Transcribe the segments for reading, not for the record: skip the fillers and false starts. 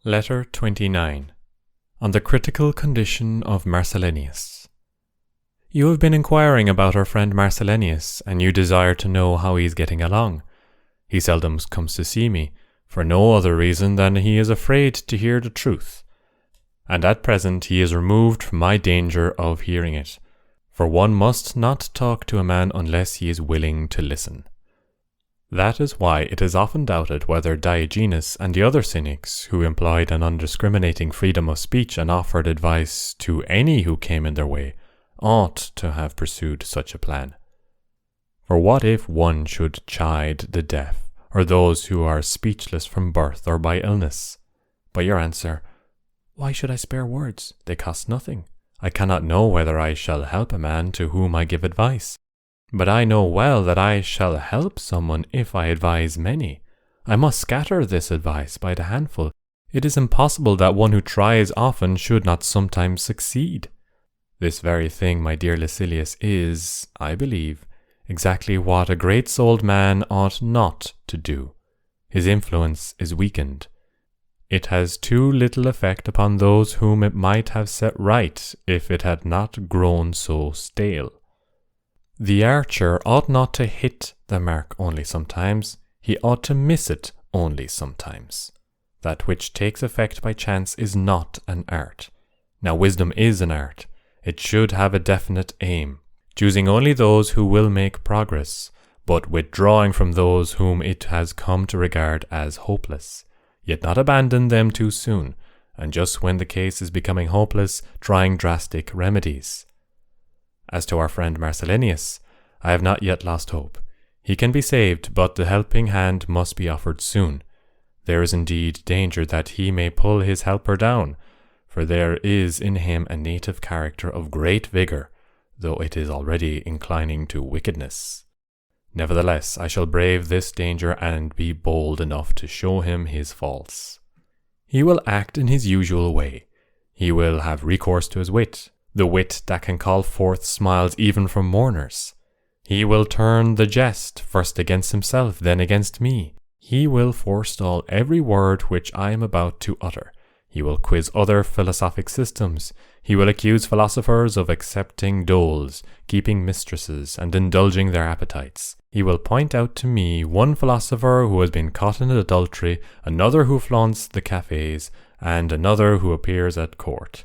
Letter 29. On the critical condition of Marcellinus. You have been inquiring about our friend Marcellinus, and you desire to know how he is getting along. He seldom comes to see me, for no other reason than he is afraid to hear the truth. And at present he is removed from my danger of hearing it, for one must not talk to a man unless he is willing to listen. That is why it is often doubted whether Diogenes and the other cynics, who employed an undiscriminating freedom of speech and offered advice to any who came in their way, ought to have pursued such a plan. For what if one should chide the deaf, or those who are speechless from birth or by illness? But your answer, "Why should I spare words? They cost nothing. I cannot know whether I shall help a man to whom I give advice. But I know well that I shall help someone if I advise many. I must scatter this advice by the handful. It is impossible that one who tries often should not sometimes succeed. This very thing, my dear Lucilius, is, I believe, exactly what a great-souled man ought not to do. His influence is weakened. It has too little effect upon those whom it might have set right if it had not grown so stale. The archer ought not to hit the mark only sometimes, he ought to miss it only sometimes. That which takes effect by chance is not an art. Now wisdom is an art. It should have a definite aim, choosing only those who will make progress, but withdrawing from those whom it has come to regard as hopeless, yet not abandon them too soon, and just when the case is becoming hopeless, trying drastic remedies. As to our friend Marcellinus, I have not yet lost hope. He can be saved, but the helping hand must be offered soon. There is indeed danger that he may pull his helper down, for there is in him a native character of great vigour, though it is already inclining to wickedness. Nevertheless, I shall brave this danger and be bold enough to show him his faults. He will act in his usual way. He will have recourse to his wit, the wit that can call forth smiles even from mourners. He will turn the jest first against himself, then against me. He will forestall every word which I am about to utter. He will quiz other philosophic systems. He will accuse philosophers of accepting doles, keeping mistresses, and indulging their appetites. He will point out to me one philosopher who has been caught in adultery, another who flaunts the cafes, and another who appears at court.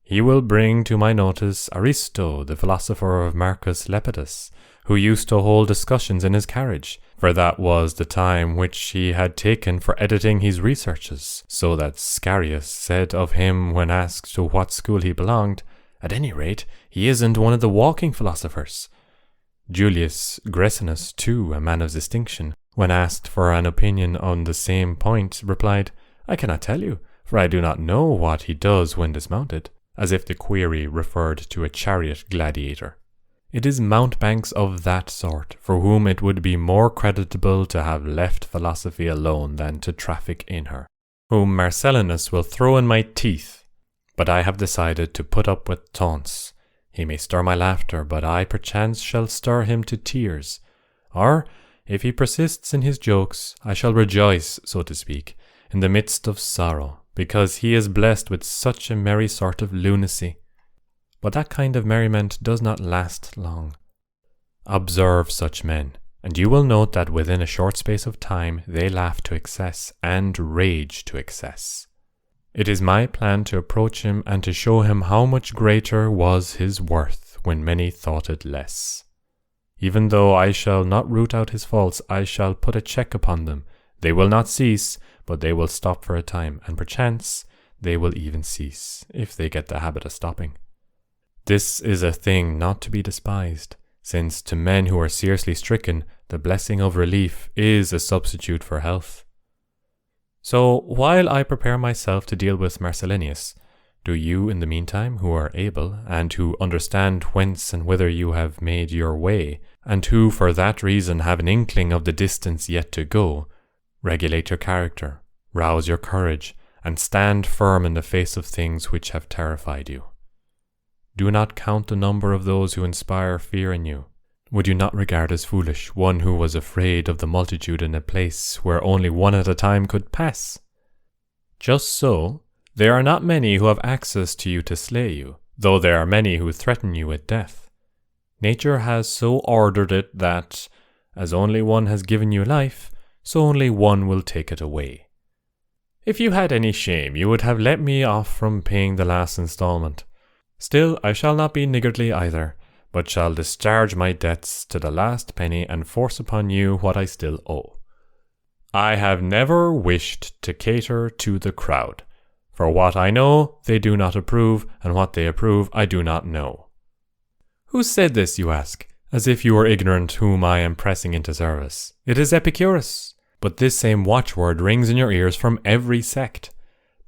He will bring to my notice Aristo, the philosopher of Marcus Lepidus, who used to hold discussions in his carriage, for that was the time which he had taken for editing his researches, so that Scarius said of him when asked to what school he belonged, "At any rate, he isn't one of the walking philosophers." Julius Gressinus, too, a man of distinction, when asked for an opinion on the same point, replied, "I cannot tell you, for I do not know what he does when dismounted," as if the query referred to a chariot gladiator. It is mountebanks of that sort for whom it would be more creditable to have left philosophy alone than to traffic in her, whom Marcellinus will throw in my teeth. But I have decided to put up with taunts. He may stir my laughter, but I perchance shall stir him to tears. Or, if he persists in his jokes, I shall rejoice, so to speak, in the midst of sorrow, because he is blessed with such a merry sort of lunacy. But that kind of merriment does not last long. Observe such men, and you will note that within a short space of time they laugh to excess and rage to excess. It is my plan to approach him and to show him how much greater was his worth when many thought it less. Even though I shall not root out his faults, I shall put a check upon them. They will not cease, but they will stop for a time, and perchance they will even cease, if they get the habit of stopping. This is a thing not to be despised, since to men who are seriously stricken, the blessing of relief is a substitute for health. So, while I prepare myself to deal with Marcellinus, do you, in the meantime, who are able, and who understand whence and whither you have made your way, and who for that reason have an inkling of the distance yet to go, regulate your character, rouse your courage, and stand firm in the face of things which have terrified you. Do not count the number of those who inspire fear in you. Would you not regard as foolish one who was afraid of the multitude in a place where only one at a time could pass? Just so, there are not many who have access to you to slay you, though there are many who threaten you with death. Nature has so ordered it that, as only one has given you life, so only one will take it away. If you had any shame, you would have let me off from paying the last installment. Still, I shall not be niggardly either, but shall discharge my debts to the last penny and force upon you what I still owe. I have never wished to cater to the crowd. For what I know, they do not approve, and what they approve, I do not know. Who said this, you ask, as if you were ignorant whom I am pressing into service? It is Epicurus. But this same watchword rings in your ears from every sect: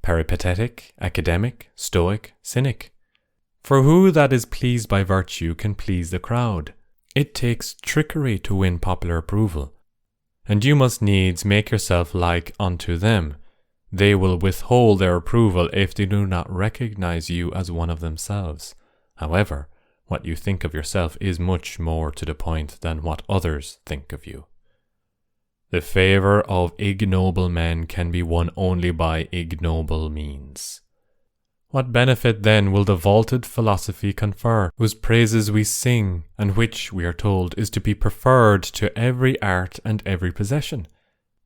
peripatetic, academic, stoic, cynic. For who that is pleased by virtue can please the crowd? It takes trickery to win popular approval, and you must needs make yourself like unto them. They will withhold their approval if they do not recognize you as one of themselves. However, what you think of yourself is much more to the point than what others think of you. The favour of ignoble men can be won only by ignoble means. What benefit then will the vaulted philosophy confer, whose praises we sing, and which, we are told, is to be preferred to every art and every possession?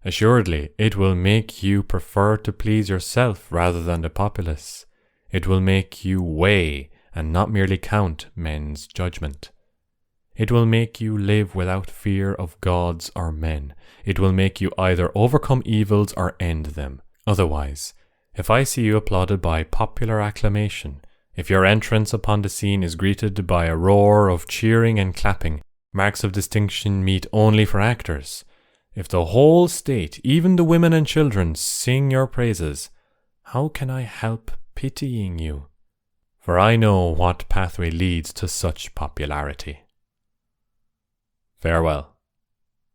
Assuredly, it will make you prefer to please yourself rather than the populace. It will make you weigh, and not merely count, men's judgment. It will make you live without fear of gods or men. It will make you either overcome evils or end them. Otherwise, if I see you applauded by popular acclamation, if your entrance upon the scene is greeted by a roar of cheering and clapping, marks of distinction meet only for actors, if the whole state, even the women and children, sing your praises, how can I help pitying you? For I know what pathway leads to such popularity. Farewell.